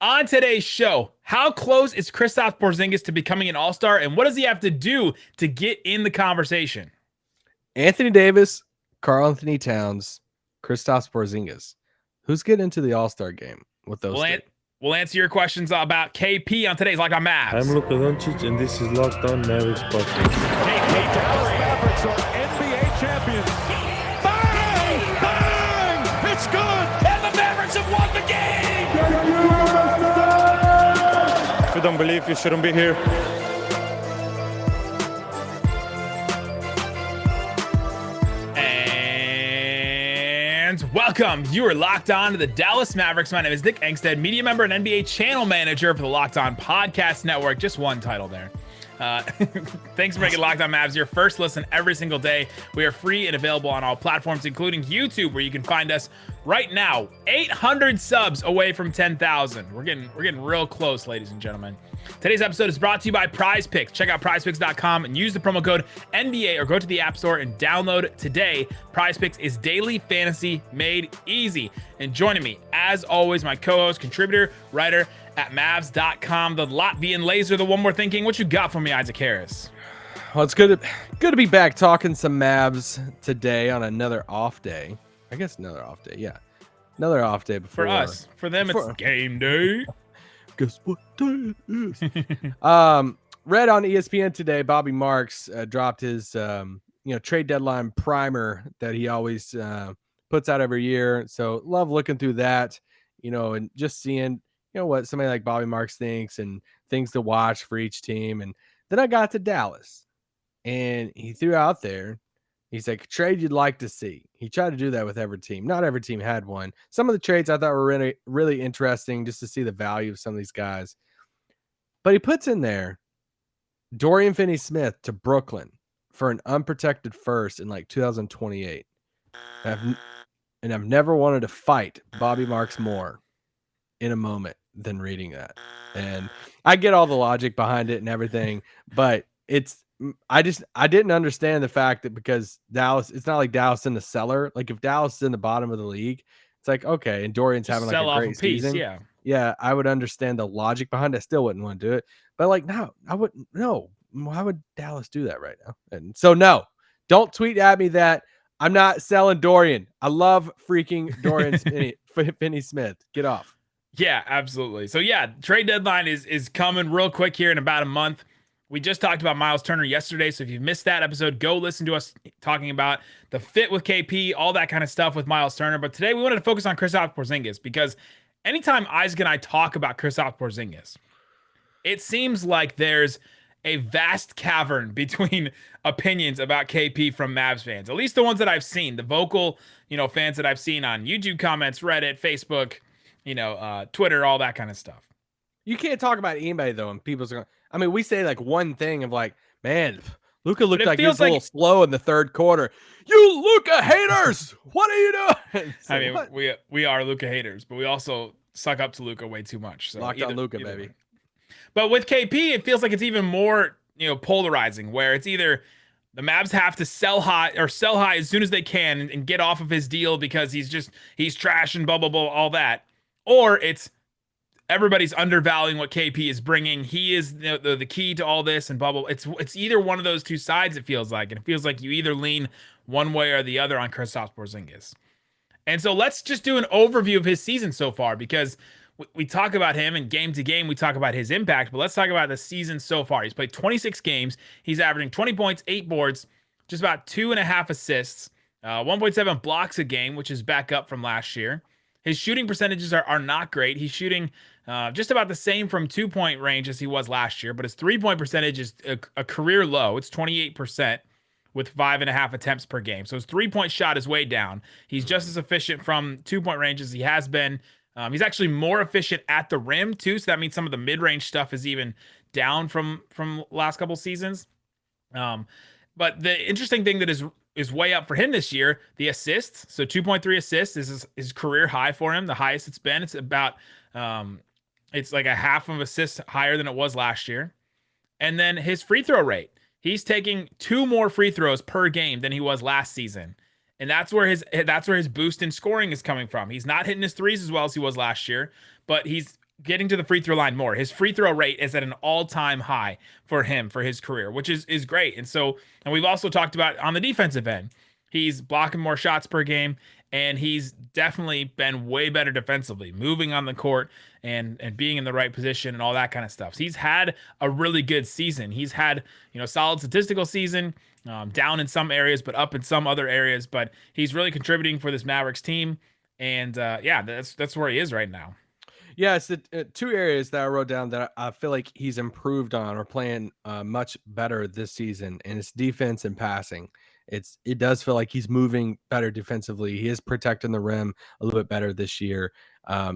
On today's show, how close is Kristaps Porzingis to becoming an All-Star, and what does he have to do to get in the conversation? Anthony Davis, Karl Anthony Towns, Kristaps Porzingis. Who's getting into the All-Star game with those three? We'll answer your questions about KP on today's Locked On Mavs. I'm Luka Doncic, and this is Locked On Mavericks podcast. Dallas Mavericks are NBA champions. Bang! Bang! It's good! And the Mavericks have won the game! If you don't believe, you shouldn't be here. And welcome. You are locked on to the Dallas Mavericks. My name is Nick Angstadt, media member and NBA channel manager for the Locked On Podcast Network. Just one title there. Thanks for making Locked On Mavs your first listen every single day. We are free and available on all platforms, including YouTube, where you can find us right now. 800 subs away from 10,000. We're getting real close, ladies and gentlemen. Today's episode is brought to you by Prize Picks. Check out prizepicks.com and use the promo code NBA or go to the App Store and download today. Prize Picks is daily fantasy made easy. And joining me, as always, my co-host, contributor, writer at Mavs.com, the Latvian laser, the one more thinking. What you got for me, Isaac Harris? Well, it's good to be back talking some Mavs today on another off day. I guess another off day. Yeah, another off day before For us. For them, it's game day. Guess what day it is? Read on ESPN today, Bobby Marks dropped his trade deadline primer that he always puts out every year. So love looking through that, and just seeing what somebody like Bobby Marks thinks and things to watch for each team. And then I got to Dallas, and he threw out there, he's like, trade you'd like to see. He tried to do that with every team. Not every team had one. Some of the trades I thought were really, really interesting just to see the value of some of these guys. But he puts in there Dorian Finney-Smith to Brooklyn for an unprotected first in like 2028. And I've never wanted to fight Bobby Marks more in a moment than reading that. And I get all the logic behind it and everything, but I didn't understand the fact that because Dallas, it's not like Dallas in the cellar. Like if Dallas is in the bottom of the league, it's like, okay, and Dorian's Just having like a great season. Yeah, I would understand the logic behind it. I still wouldn't want to do it. But like, no, I wouldn't. No, why would Dallas do that right now? And so, no, don't tweet at me that I'm not selling Dorian. I love freaking Dorian Finney-Smith. Get off. Yeah, absolutely. So yeah, trade deadline is coming real quick here in about a month. We just talked about Miles Turner yesterday, so if you've missed that episode, go listen to us talking about the fit with KP, all that kind of stuff with Miles Turner. But today we wanted to focus on Kristaps Porzingis because anytime Isaac and I talk about Kristaps Porzingis, it seems like there's a vast cavern between opinions about KP from Mavs fans, at least the ones that I've seen, the vocal, fans that I've seen on YouTube comments, Reddit, Facebook, Twitter, all that kind of stuff. You can't talk about anybody though, and people's going. I mean, we say like one thing of like, man, Luka looked like he was a little slow in the third quarter. You Luka haters, what are you doing? So I mean, we are Luka haters, but we also suck up to Luka way too much. So locked on Luka, baby. Way. But with KP, it feels like it's even more polarizing, where it's either the Mavs have to sell high as soon as they can and get off of his deal because he's trash and blah blah blah all that, or it's everybody's undervaluing what KP is bringing. He is the key to all this and blah, blah. It's either one of those two sides, it feels like. And it feels like you either lean one way or the other on Kristaps Porzingis. And so let's just do an overview of his season so far because we talk about him and game to game, we talk about his impact, but let's talk about the season so far. He's played 26 games. He's averaging 20 points, 8 boards, just about 2.5 assists, 1.7 blocks a game, which is back up from last year. His shooting percentages are not great. He's shooting just about the same from 2-point range as he was last year, but his 3-point percentage is a career low. It's 28% with 5.5 attempts per game. So his 3-point shot is way down. He's just as efficient from 2-point range as he has been. He's actually more efficient at the rim too. So that means some of the mid-range stuff is even down from last couple seasons. But the interesting thing that is way up for him this year, the assists. So 2.3 assists is his career high for him, the highest it's been. It's about it's like a half of assists higher than it was last year. And then his free throw rate. He's taking 2 more free throws per game than he was last season. And that's where his boost in scoring is coming from. He's not hitting his threes as well as he was last year, but he's getting to the free throw line more. His free throw rate is at an all-time high for him for his career, which is great. And we've also talked about on the defensive end, he's blocking more shots per game, and he's definitely been way better defensively, moving on the court and being in the right position and all that kind of stuff. So he's had a really good season. He's had, solid statistical season, down in some areas, but up in some other areas. But he's really contributing for this Mavericks team. And that's where he is right now. Yeah, it's the two areas that I wrote down that I feel like he's improved on or playing much better this season, and it's defense and passing. It does feel like he's moving better defensively. He is protecting the rim a little bit better this year.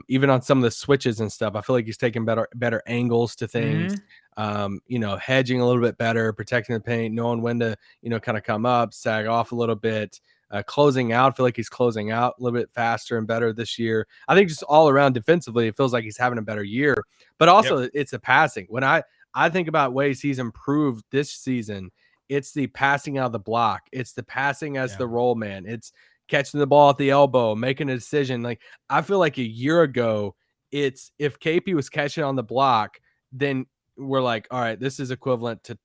Even on some of the switches and stuff, I feel like he's taking better angles to things. Hedging a little bit better, protecting the paint, knowing when to kind of come up, sag off a little bit. Closing out, I feel like he's closing out a little bit faster and better this year. I think just all around defensively, it feels like he's having a better year. But also, It's a passing. When I think about ways he's improved this season, it's the passing out of the block. It's the passing as the roll man. It's catching the ball at the elbow, making a decision. Like, I feel like a year ago, it's if KP was catching on the block, then we're like, all right, this is equivalent to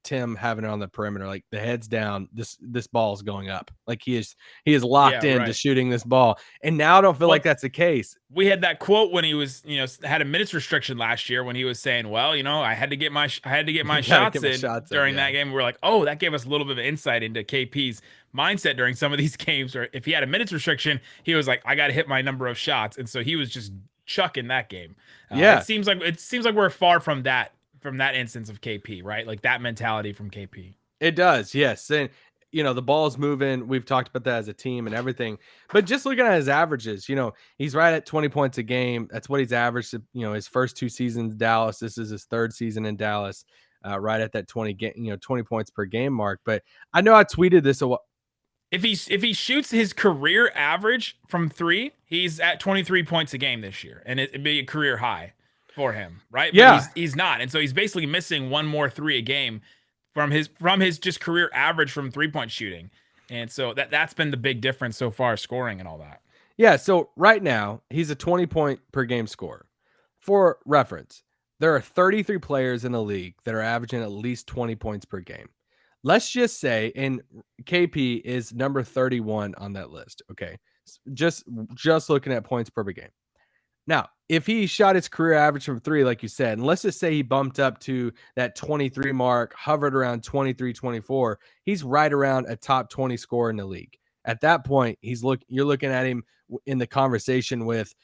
Tim having it on the perimeter, like the head's down, this ball is going up. Like he is locked in to shooting this ball. And now I don't feel like that's the case. We had that quote when he was, had a minutes restriction last year when he was saying, well, I had to get my shots in during that game. We're like, oh, that gave us a little bit of insight into KP's mindset during some of these games. Or if he had a minutes restriction, he was like, I got to hit my number of shots. And so he was just chucking that game. It seems like we're far from that instance of KP, right? Like that mentality from KP. It does, yes. And the ball's moving. We've talked about that as a team and everything. But just looking at his averages, he's right at 20 points a game. That's what he's averaged, his first two seasons in Dallas. This is his third season in Dallas, right at that 20 points per game mark. But I know I tweeted this a while. If he shoots his career average from three, he's at 23 points a game this year, and it'd be a career high for him, right? But he's not, and so he's basically missing one more three a game from his just career average from 3-point shooting, and so that's been the big difference so far, scoring and all that. Yeah, so right now he's a 20-point per game scorer. For reference, there are 33 players in the league that are averaging at least 20 points per game. Let's just say, and KP is number 31 on that list. Okay, just looking at points per game. Now, if he shot his career average from three, like you said, and let's just say he bumped up to that 23 mark, hovered around 23, 24, he's right around a top 20 scorer in the league. At that point, you're looking at him in the conversation with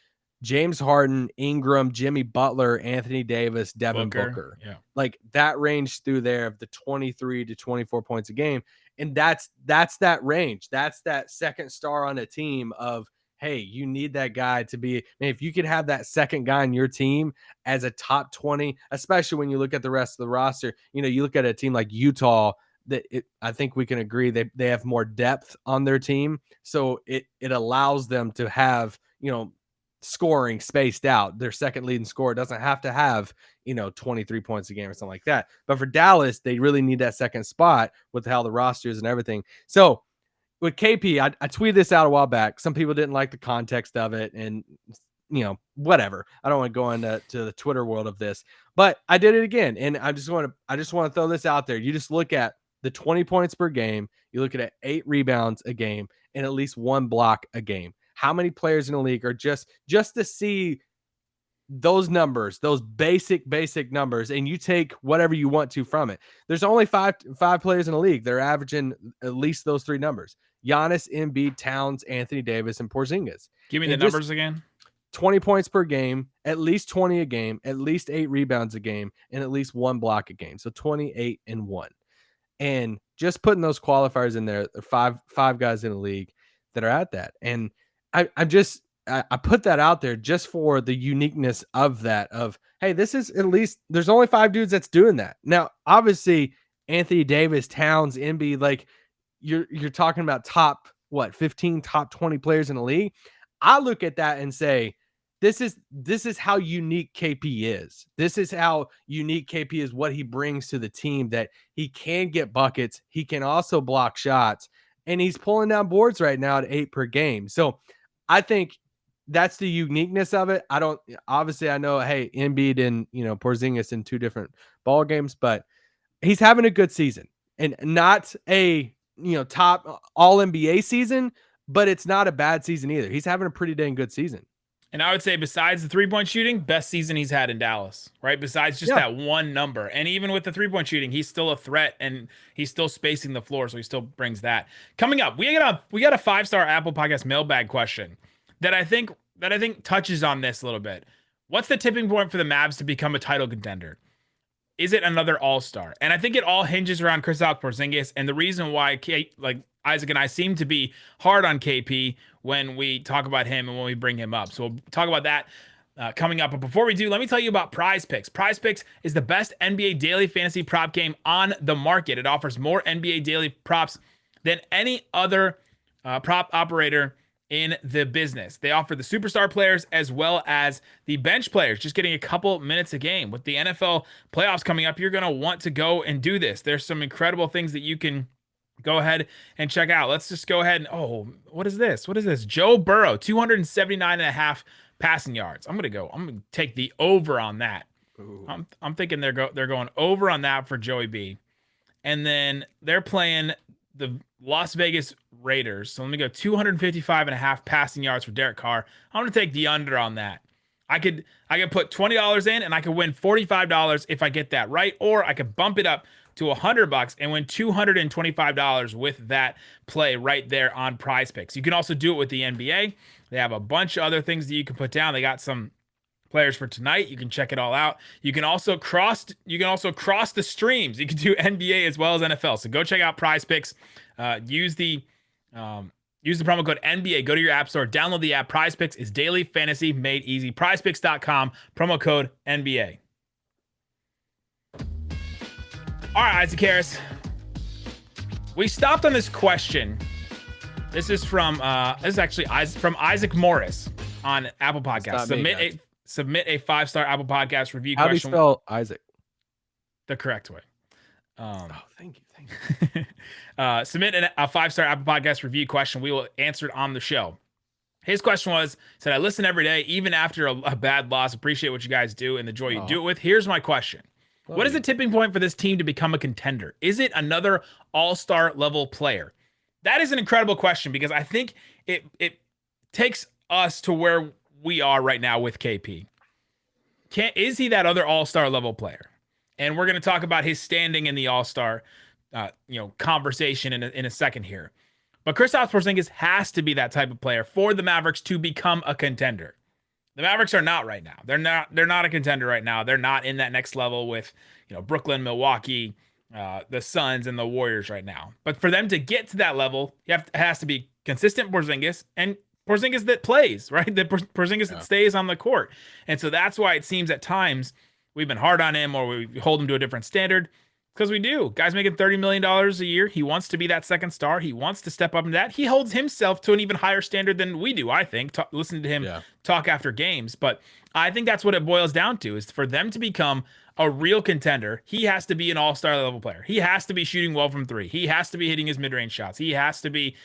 James Harden, Ingram, Jimmy Butler, Anthony Davis, Devin Booker. Yeah. Like that range through there of the 23 to 24 points a game. And that's that range. That's that second star on a team of, hey, you need that guy to be, man, if you could have that second guy on your team as a top 20, especially when you look at the rest of the roster, you look at a team like Utah, I think we can agree they have more depth on their team. So it allows them to have, scoring spaced out. Their second leading scorer doesn't have to have, 23 points a game or something like that. But for Dallas, they really need that second spot with how the roster is and everything. So with KP, I tweeted this out a while back. Some people didn't like the context of it and, whatever. I don't want to go into the Twitter world of this, but I did it again. And I just want to throw this out there. You just look at the 20 points per game. You look at 8 rebounds a game and at least 1 block a game. How many players in the league are just to see those numbers, those basic numbers, and you take whatever you want to from it. There's only five players in the league. They're averaging at least those 3 numbers. Giannis, Embiid, Towns, Anthony Davis, and Porzingis. Give me the numbers again. 20 points per game, at least 20 a game, at least 8 rebounds a game, and at least 1 block a game. So 28 and 1. And just putting those qualifiers in there, there are five guys in the league that are at that. And I put that out there just for the uniqueness of that, of, hey, this is at least, there's only 5 dudes that's doing that. Now, obviously, Anthony Davis, Towns, Embiid, like you're talking about top 15, top 20 players in the league. I look at that and say, this is how unique KP is. This is how unique KP is, what he brings to the team, that he can get buckets. He can also block shots, and he's pulling down boards right now at 8 per game. So I think that's the uniqueness of it. I know, hey, Embiid and, Porzingis in 2 different ball games, but he's having a good season and not a, top all NBA season, but it's not a bad season either. He's having a pretty dang good season. And I would say besides the 3-point shooting, best season he's had in Dallas, right? Besides just that one number. And even with the 3-point shooting, he's still a threat and he's still spacing the floor. So he still brings that. Coming up, we got a 5-star Apple Podcast mailbag question that I think touches on this a little bit. What's the tipping point for the Mavs to become a title contender? Is it another all-star? And I think it all hinges around Kristaps Porzingis. And the reason why Isaac and I seem to be hard on KP when we talk about him and when we bring him up. So we'll talk about that coming up. But before we do, let me tell you about Prize Picks. Prize Picks is the best NBA daily fantasy prop game on the market. It offers more NBA daily props than any other prop operator in the business. They offer the superstar players as well as the bench players, just getting a couple minutes a game. With the NFL playoffs coming up, you're going to want to go and do this. There's some incredible things that you can go ahead and check out. Let's just go ahead and, what is this? Joe Burrow, 279.5 passing yards. I'm going to take the over on that. I'm thinking they're going over on that for Joey B. And then they're playing the Las Vegas Raiders. So let me go 255.5 passing yards for Derek Carr. I'm going to take the under on that. I could put $20 in and I could win $45 if I get that right, or I could bump it up to $100 and win $225 with that play right there on Prize Picks. You can also do it with the NBA. They have a bunch of other things that you can put down. They got some players for tonight. You can check it all out. You can also cross the streams. You can do NBA as well as NFL. So go check out Prize Picks. Use the promo code NBA. Go to your app store, download the app. Prize Picks is daily fantasy made easy. PrizePicks.com, promo code NBA. All right, Isaac Harris. We stopped on this question. This is from from Isaac Morris on Apple Podcasts. Submit a 5-star Apple Podcast review question. How do you spell Isaac? The correct way. Thank you. Submit a 5-star Apple Podcast review question. We will answer it on the show. His question said, I listen every day, even after a bad loss. Appreciate what you guys do and the joy you do it with. Here's my question. What is the tipping point for this team to become a contender? Is it another all-star level player? That is an incredible question because I think it takes us to where we are right now with KP. Is he that other all-star level player? And we're going to talk about his standing in the all-star conversation in a second here. But Kristaps Porzingis has to be that type of player for the Mavericks to become a contender. The Mavericks are not right now. They're not a contender right now. They're not in that next level with, Brooklyn, Milwaukee, the Suns, and the Warriors right now. But for them to get to that level, it has to be consistent Porzingis and Porzingis that plays, right? The Porzingis that stays on the court. And so that's why it seems at times we've been hard on him or we hold him to a different standard. Because we do. Guy's making $30 million a year. He wants to be that second star. He wants to step up in that. He holds himself to an even higher standard than we do, I think. Listen to him talk after games. But I think that's what it boils down to, is for them to become a real contender, he has to be an all-star level player. He has to be shooting well from three. He has to be hitting his mid-range shots. He has to be,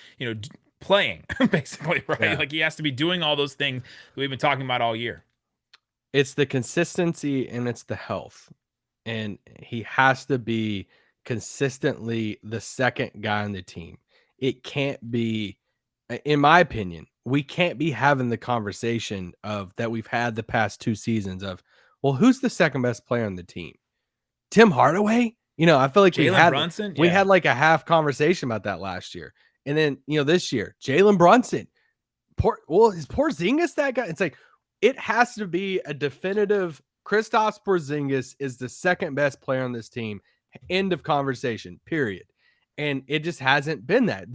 playing, basically, right? Yeah. Like he has to be doing all those things that we've been talking about all year. It's the consistency and it's the health. And he has to be consistently the second guy on the team. It can't be, in my opinion, we can't be having the conversation of that we've had the past 2 seasons of, well, who's the second best player on the team? Tim Hardaway? I feel like we had like a half conversation about that last year. And then, this year, Jalen Brunson. Is Porzingis that guy? It's like, it has to be a definitive Kristaps Porzingis is the second best player on this team. End of conversation, period. And it just hasn't been that.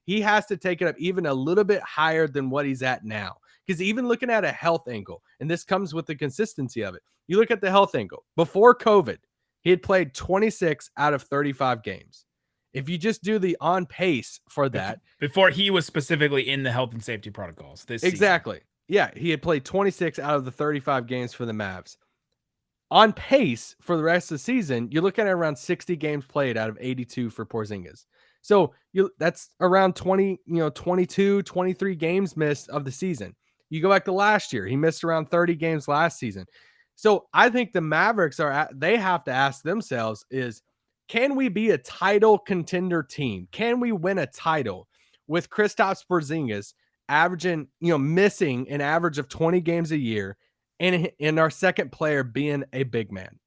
He has to take it up even a little bit higher than what he's at now. Because even looking at a health angle, and this comes with the consistency of it. You look at the health angle. Before COVID, he had played 26 out of 35 games. If you just do the on pace for that. Before he was specifically in the health and safety protocols this exactly. season. Yeah, he had played 26 out of the 35 games for the Mavs. On pace for the rest of the season, you're looking at around 60 games played out of 82 for Porzingis. So that's around 22, 23 games missed of the season. You go back to last year, he missed around 30 games last season. So I think the Mavericks they have to ask themselves is, can we be a title contender team? Can we win a title with Kristaps Porzingis averaging, missing an average of 20 games a year, and our second player being a big man?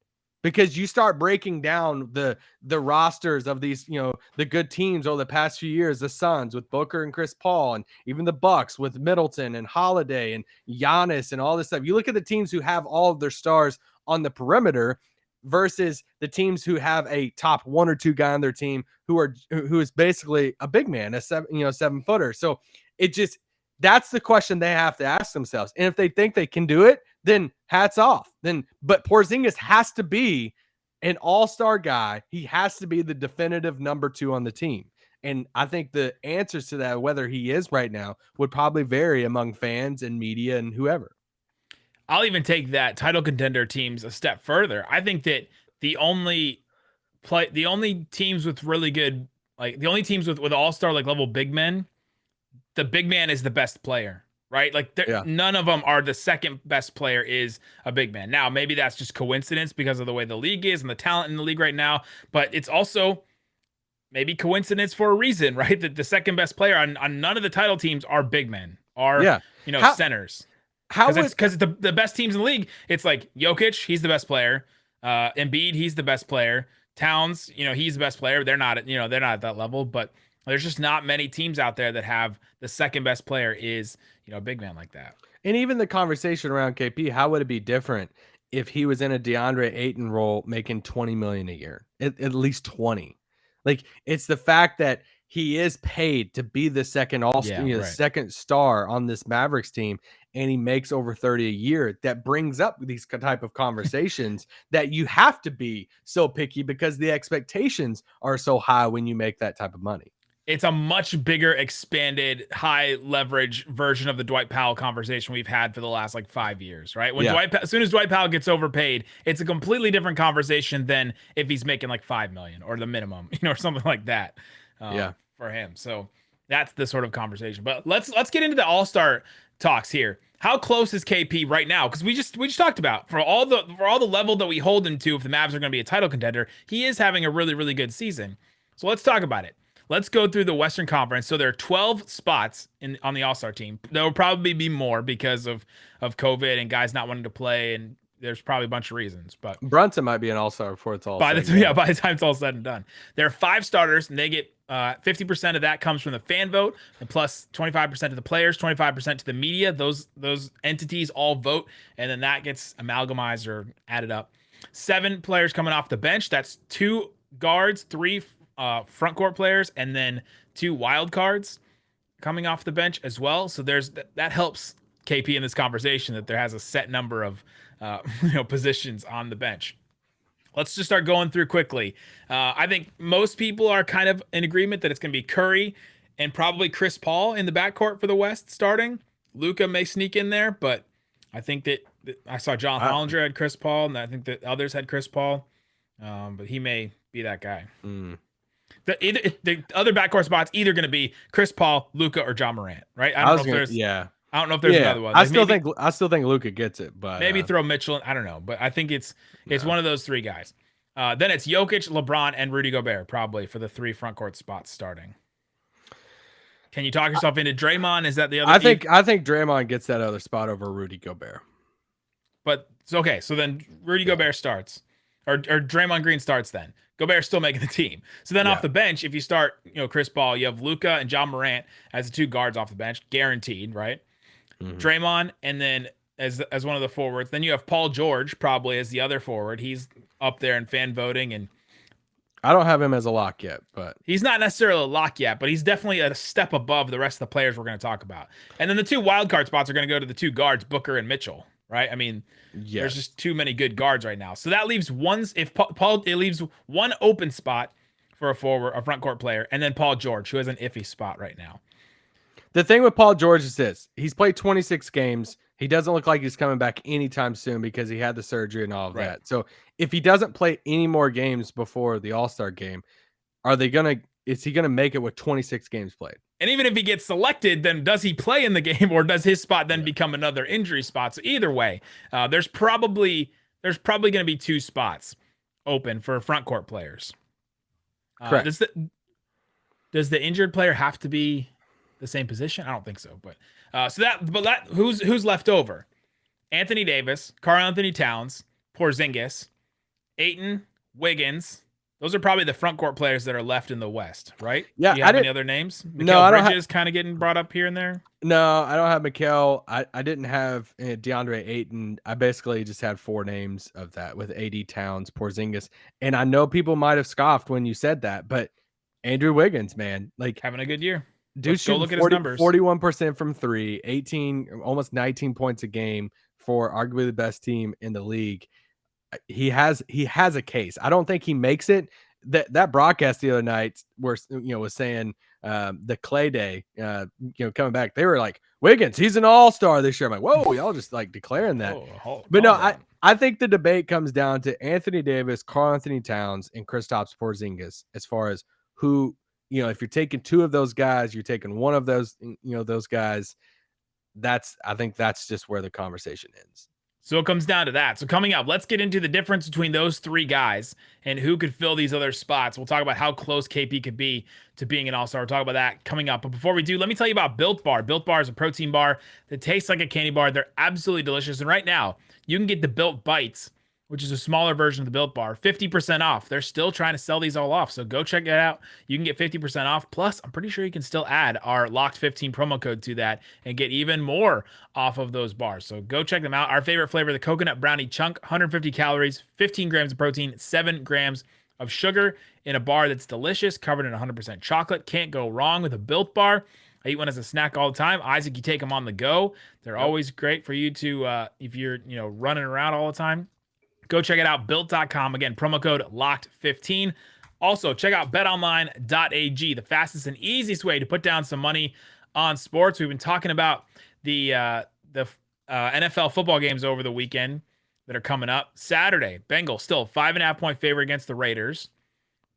Because you start breaking down the rosters of these, the good teams over the past few years, the Suns with Booker and Chris Paul, and even the Bucks with Middleton and Holiday and Giannis and all this stuff. You look at the teams who have all of their stars on the perimeter versus the teams who have a top 1 or 2 guy on their team who is basically a big man, a 7-footer. So that's the question they have to ask themselves. And if they think they can do it, then hats off. But Porzingis has to be an all-star guy. He has to be the definitive number 2 on the team. And I think the answers to that, whether he is right now, would probably vary among fans and media and whoever. I'll even take that title contender teams a step further. I think that the only teams with really good, the only teams with all-star level big men, the big man is the best player. Right? None of them are the second best player is a big man. Now, maybe that's just coincidence because of the way the league is and the talent in the league right now, but it's also maybe coincidence for a reason, right? That the second best player on none of the title teams are big men, centers. Because the best teams in the league, it's like Jokic, he's the best player. Embiid, he's the best player. Towns, he's the best player. They're not at that level, but there's just not many teams out there that have the second best player is, a big man like that. And even the conversation around KP, how would it be different if he was in a DeAndre Ayton role making $20 million a year, at least 20? It's the fact that he is paid to be the second second star on this Mavericks team, and he makes over 30 a year. That brings up these type of conversations that you have to be so picky because the expectations are so high when you make that type of money. It's a much bigger, expanded, high leverage version of the Dwight Powell conversation we've had for the last 5 years, right? As soon as Dwight Powell gets overpaid, it's a completely different conversation than if he's making $5 million or the minimum, or something like that. For him. So that's the sort of conversation. But let's get into the all-star talks here. How close is KP right now? Because we just talked about for all the level that we hold him to, if the Mavs are going to be a title contender, he is having a really, really good season. So let's talk about it. Let's go through the Western Conference. So there are 12 spots on the All-Star team. There will probably be more because of COVID and guys not wanting to play, and there's probably a bunch of reasons. But Brunson might be an All-Star before it's all by the time it's all said and done. There are 5 starters, and they get 50% of that comes from the fan vote, and plus 25% to the players, 25% to the media. Those entities all vote, and then that gets amalgamized or added up. 7 players coming off the bench. That's 2 guards, 3 front court players, and then 2 wild cards coming off the bench as well. So that helps KP in this conversation that there has a set number of positions on the bench. Let's just start going through quickly. I think most people are kind of in agreement that it's going to be Curry and probably Chris Paul in the backcourt for the West starting. Luka may sneak in there, but I think that I saw John Hollinger had Chris Paul, and I think that others had Chris Paul, but he may be that guy. The other backcourt spots either going to be Chris Paul, Luka, or John Morant, right? I don't know if there's another one. I still think Luka gets it, but maybe throw Mitchell in. I don't know, but I think it's one of those 3 guys. Then it's Jokic, LeBron, and Rudy Gobert probably for the 3 front court spots starting. Can you talk yourself into Draymond? Is that the other? I think Draymond gets that other spot over Rudy Gobert. But okay, so then Rudy Gobert starts, or Draymond Green starts then. Gobert's still making the team. So then off the bench, if you start, Chris Paul, you have Luka and John Morant as the 2 guards off the bench, guaranteed, right? Mm-hmm. Draymond, and then as one of the forwards. Then you have Paul George probably as the other forward. He's up there in fan voting, and I don't have him as a lock yet, but he's not necessarily a lock yet, but he's definitely a step above the rest of the players we're going to talk about. And then the 2 wild card spots are going to go to the 2 guards, Booker and Mitchell. Right? I mean, there's just too many good guards right now. So that leaves it leaves 1 open spot for a front court player, and then Paul George, who has an iffy spot right now. The thing with Paul George is this: he's played 26 games. He doesn't look like he's coming back anytime soon because he had the surgery and all of that. So if he doesn't play any more games before the All-Star game, are they going to is he going to make it with 26 games played? And even if he gets selected, then does he play in the game, or does his spot then become another injury spot? So either way, there's probably going to be 2 spots open for front court players. Correct. Does the injured player have to be the same position? I don't think so. But who's left over? Anthony Davis, Karl-Anthony Towns, Porzingis, Ayton, Wiggins. Those are probably the front court players that are left in the West, right? Yeah. Do you have any other names? No, I don't. Bridges kind of getting brought up here and there. No, I don't have Mikal. I didn't have DeAndre Ayton. I basically just had 4 names of that with AD, Towns, Porzingis, and I know people might have scoffed when you said that, but Andrew Wiggins, man, like Having a good year. dude shooting look at his numbers. 41% from 3, 18, almost 19 points a game for arguably the best team in the league. He has a case. I don't think he makes it. That broadcast the other night was saying the Clay Day, coming back, they were like, Wiggins, he's an all-star this year. I'm like, whoa, y'all just like declaring that. But no, I think the debate comes down to Anthony Davis, Karl-Anthony Towns, and Kristaps Porzingis as far as who, if you're taking 2 of those guys, you're taking one of those, those guys. I think that's just where the conversation ends. So it comes down to that. So coming up, let's get into the difference between those 3 guys and who could fill these other spots. We'll talk about how close KP could be to being an all-star. We'll talk about that coming up. But before we do, let me tell you about Built Bar. Built Bar is a protein bar that tastes like a candy bar. They're absolutely delicious. And right now, you can get the Built Bites, which is a smaller version of the Built Bar, 50% off. They're still trying to sell these all off. So go check it out. You can get 50% off. Plus, I'm pretty sure you can still add our Locked15 promo code to that and get even more off of those bars. So go check them out. Our favorite flavor, the coconut brownie chunk, 150 calories, 15 grams of protein, 7 grams of sugar in a bar that's delicious, covered in 100% chocolate. Can't go wrong with a Built Bar. I eat one as a snack all the time. Isaac, you take them on the go. They're always great for you to, if you're, running around all the time. Go check it out, built.com. Again, promo code LOCKED15. Also, check out betonline.ag, the fastest and easiest way to put down some money on sports. We've been talking about the NFL football games over the weekend that are coming up. Saturday, Bengals still 5.5-point favorite against the Raiders.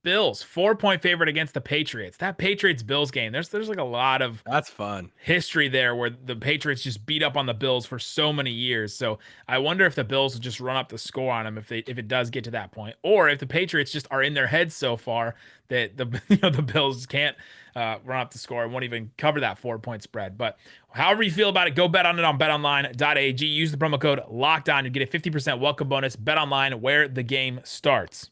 Bills 4-point favorite against the Patriots. That Patriots-Bills game, there's like a lot of that's fun history there where the Patriots just beat up on the Bills for so many years. So I wonder if the Bills will just run up the score on them if it does get to that point, or if the Patriots just are in their heads so far that the Bills can't run up the score and won't even cover that 4-point spread. But however you feel about it, go bet on it on betonline.ag. Use the promo code LOCKEDON. You get a 50% welcome bonus. BetOnline, where the game starts.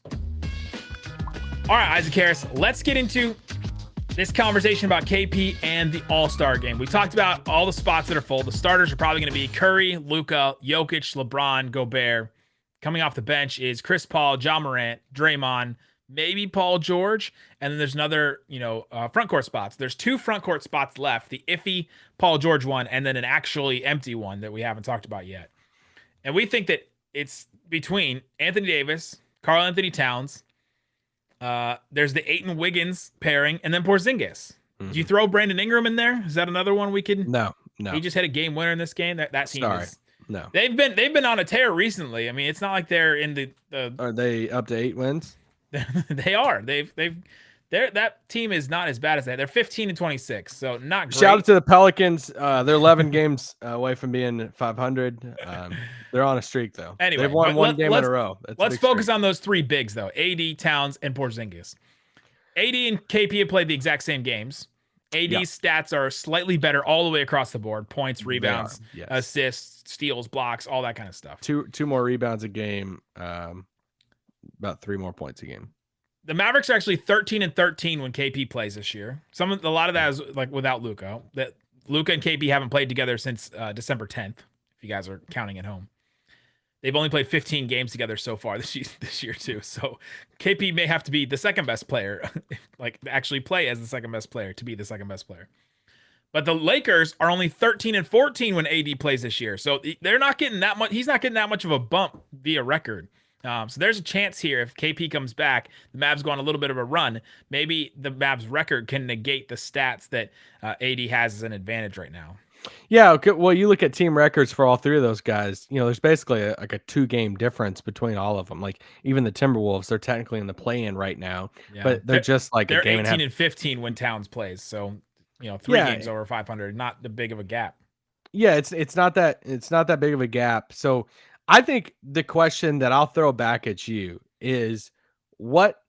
All right, Isaac Harris, let's get into this conversation about KP and the All-Star game. We talked about all the spots that are full. The starters are probably going to be Curry, Luka, Jokic, LeBron, Gobert. Coming off the bench is Chris Paul, John Morant, Draymond, maybe Paul George. And then there's another, front court spots. There's 2 front court spots left, the iffy Paul George one, and then an actually empty one that we haven't talked about yet. And we think that it's between Anthony Davis, Karl-Anthony Towns, there's the Ayton Wiggins pairing, and then Porzingis. Do you throw Brandon Ingram in there? Is that another one we could? No. He just had a game winner in this game. That team is no. They've been on a tear recently. I mean, it's not like they're in the Are they up to 8 wins? They are. That team is not as bad as that. They're 15-26, so not great. Shout out to the Pelicans. They're 11 games away from being 500. They're on a streak though. Anyway, they've won 1 game in a row. Let's focus on those 3 bigs though: AD, Towns, and Porzingis. AD and KP have played the exact same games. AD's stats are slightly better all the way across the board: points, rebounds, assists, steals, blocks, all that kind of stuff. Two more rebounds a game. About 3 more points a game. The Mavericks are actually 13-13 when KP plays this year. A lot of that is like without Luka. That Luka and KP haven't played together since December 10th, if you guys are counting at home. They've only played 15 games together so far this year too. So KP may have to be the second best player, like actually play as the second best player to be the second best player. But the Lakers are only 13-14 when AD plays this year. So they're not getting that much. He's not getting that much of a bump via record. So there's a chance here if KP comes back, the Mavs go on a little bit of a run. Maybe the Mavs record can negate the stats that AD has as an advantage right now. Yeah, okay. Well, you look at team records for all three of those guys. There's basically like a 2-game difference between all of them. Like even the Timberwolves, they're technically in the play-in right now, Yeah. but they're just like a They're game and a 18 half. and 15 when Towns plays. So, 3 Yeah, games over 500, not the big of a gap. yeah. It's not that big of a gap. So I think the question that I'll throw back at you is what.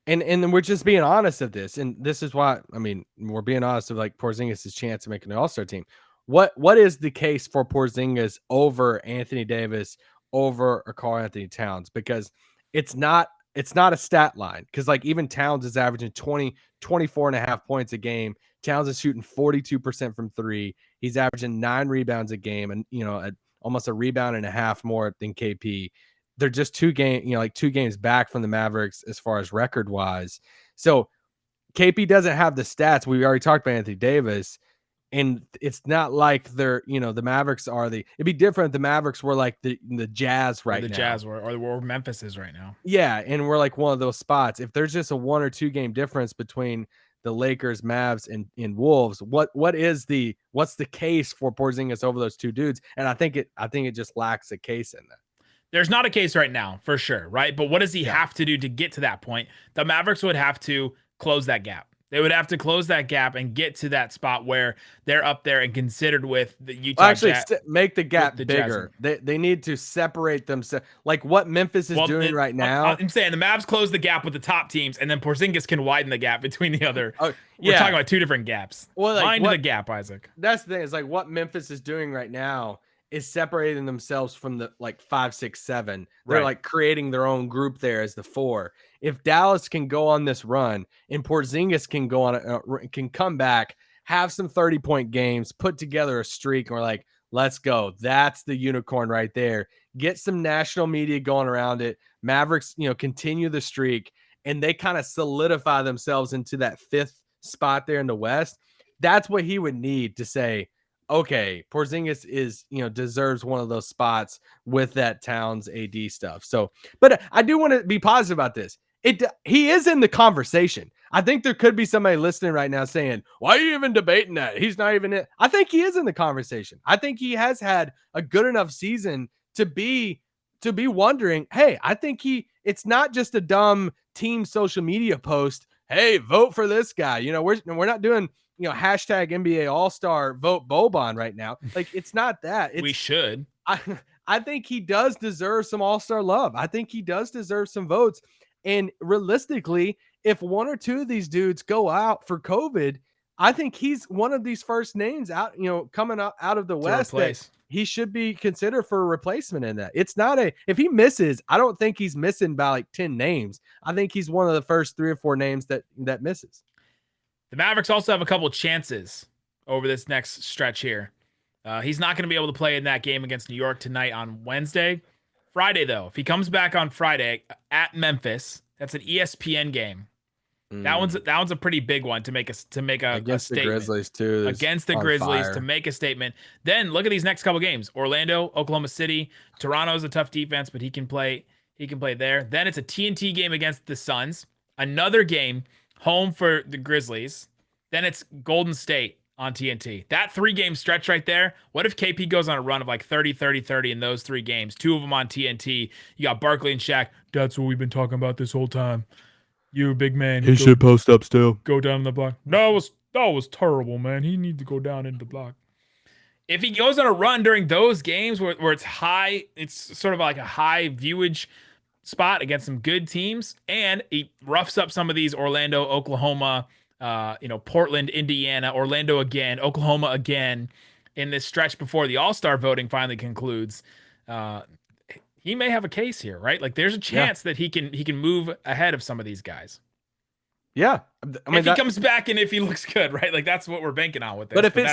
And we're just being honest of this, and this is why we're being honest of like Porzingis' chance of making the All-Star team. What is the case for Porzingis over Anthony Davis over or Karl Anthony Towns? Because it's not a stat line, because like even Towns is averaging 24.5 points a game. Towns is shooting 42% from three. He's averaging 9 rebounds a game, and almost a rebound and a half more than KP. They're just 2 games back from the Mavericks as far as record wise. So KP doesn't have the stats. We already talked about Anthony Davis, and it's not like they're, the Mavericks it'd be different if the Mavericks were like the Jazz right now. The Jazz or Memphis is right now. Yeah. And we're like one of those spots. If there's just a 1 or 2 game difference between the Lakers, Mavs, and Wolves, what's the case for Porzingis over those 2 dudes? And I think it just lacks a case in that. There's not a case right now for sure, right? But what does he have to do to get to that point? The Mavericks would have to close that gap. They would have to close that gap and get to that spot where they're up there and considered with the Utah Jazz. Make the gap bigger. They need to separate themselves, like what Memphis is doing right now. I'm saying the Mavs close the gap with the top teams, and then Porzingis can widen the gap between the other. We're talking about 2 different gaps. Well, Mind the gap, Isaac. That's the thing. Is like what Memphis is doing right now is separating themselves from the like 5, 6, 7. They're like creating their own group there as the 4. If Dallas can go on this run and Porzingis can go on, can come back, have some 30-point games, put together a streak, and we're like, let's go. That's the unicorn right there. Get some national media going around it. Mavericks, continue the streak, and they kind of solidify themselves into that 5th spot there in the West. That's what he would need to say, okay, Porzingis is, deserves one of those spots with that Towns AD stuff. So, but I do want to be positive about this. He is in the conversation. I think there could be somebody listening right now saying, why are you even debating that? He's not even in. I think he is in the conversation. I think he has had a good enough season to be wondering, hey, I think it's not just a dumb team social media post. Hey, vote for this guy. We're not doing, hashtag NBA All-Star vote Boban right now. Like, it's not that. We should. I think he does deserve some All-Star love. I think he does deserve some votes. And realistically, if 1 or 2 of these dudes go out for COVID, I think he's one of these first names out, coming out of the West that he should be considered for a replacement in that. It's not if he misses, I don't think he's missing by like 10 names. I think he's one of the first 3 or 4 names that misses. The Mavericks also have a couple chances over this next stretch here. He's not going to be able to play in that game against New York tonight on Wednesday. Friday, though, if he comes back on Friday at Memphis, that's an ESPN game. That one's a pretty big one to make a against statement. The Grizzlies too. Against the Grizzlies to make a statement. Then look at these next couple games: Orlando, Oklahoma City. Toronto's a tough defense, but he can play. He can play there. Then it's a TNT game against the Suns. Another game home for the Grizzlies. Then it's Golden State on TNT. That 3-game stretch right there. What if KP goes on a run of like 30, 30, 30 in those 3 games? 2 of them on TNT. You got Barkley and Shaq. That's what we've been talking about this whole time. You big man. He should post up still. Go down the block. No, that was terrible, man. He needs to go down in the block. If he goes on a run during those games where it's high, it's sort of like a high viewage spot against some good teams, and he roughs up some of these Orlando, Oklahoma, Portland, Indiana, Orlando again, Oklahoma again, in this stretch before the All-Star voting finally concludes, he may have a case here, right? Like there's a chance that he can move ahead of some of these guys. Yeah. If he comes back and if he looks good, right? Like that's what we're banking on with this. But if it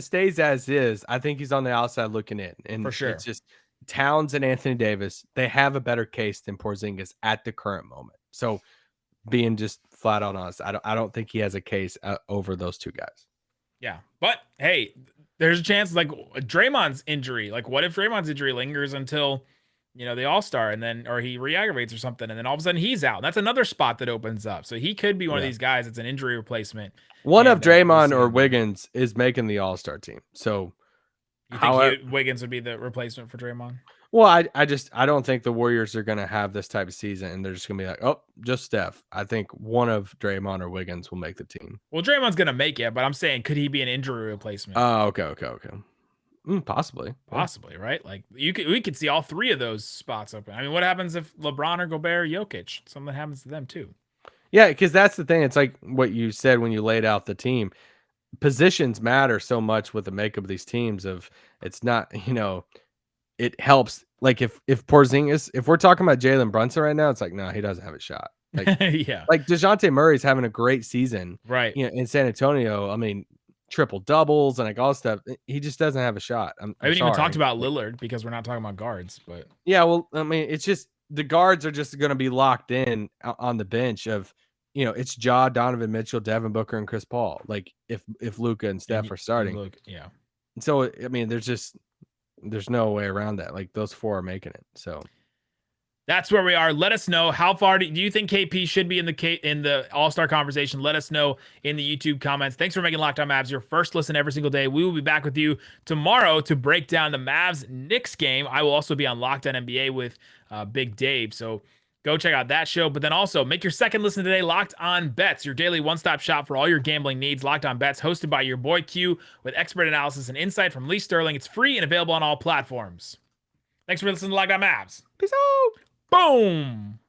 stays as is, I think he's on the outside looking in. And for sure. It's just Towns and Anthony Davis, they have a better case than Porzingis at the current moment. So being just flat out honest, I don't think he has a case over those 2 guys. Yeah. But hey, there's a chance like Draymond's injury. Like what if Draymond's injury lingers until the All-Star, and then or he re-aggravates or something, and then all of a sudden he's out. That's another spot that opens up. So he could be one of these guys that's an injury replacement. One of And, we'll Draymond see or him. Wiggins is making the All-Star team. So You think Wiggins would be the replacement for Draymond? well, I don't think the Warriors are gonna have this type of season and they're just gonna be like, oh, just Steph. I think one of Draymond or Wiggins will make the team. Well, Draymond's gonna make it, but I'm saying, could he be an injury replacement? Oh, okay. Possibly. Possibly, right? Like we could see all three of those spots open. I mean, what happens if LeBron or Gobert or Jokic? Something happens to them too. Yeah, because that's the thing. It's like what you said when you laid out the team. Positions matter so much with the makeup of these teams. It's not, it helps. Like if Porzingis, if we're talking about Jalen Brunson right now, it's like, no, he doesn't have a shot. Like, Yeah. like DeJounte Murray's having a great season, Right. in San Antonio. I mean, triple doubles and like all stuff. He just doesn't have a shot. I haven't even talked about Lillard because we're not talking about guards, but yeah, well, I mean, it's just the guards are just going to be locked in on the bench of, it's Ja, Donovan Mitchell, Devin Booker, and Chris Paul. Like if Luka and Steph are starting. Look, yeah. So I mean, there's no way around that. Like those four are making it. So That's where we are. Let us know how far do you think KP should be in the All-Star conversation. Let us know in the YouTube comments. Thanks for making Locked On Mavs your first listen every single day. We will be back with you tomorrow to break down the Mavs-Knicks game. I will also be on Locked On NBA with Big Dave. So go check out that show. But then also make your second listen today Locked On Bets, your daily one-stop shop for all your gambling needs. Locked On Bets, hosted by your boy Q, with expert analysis and insight from Lee Sterling. It's free and available on all platforms. Thanks for listening to Locked On Mavs. peace out. Boom!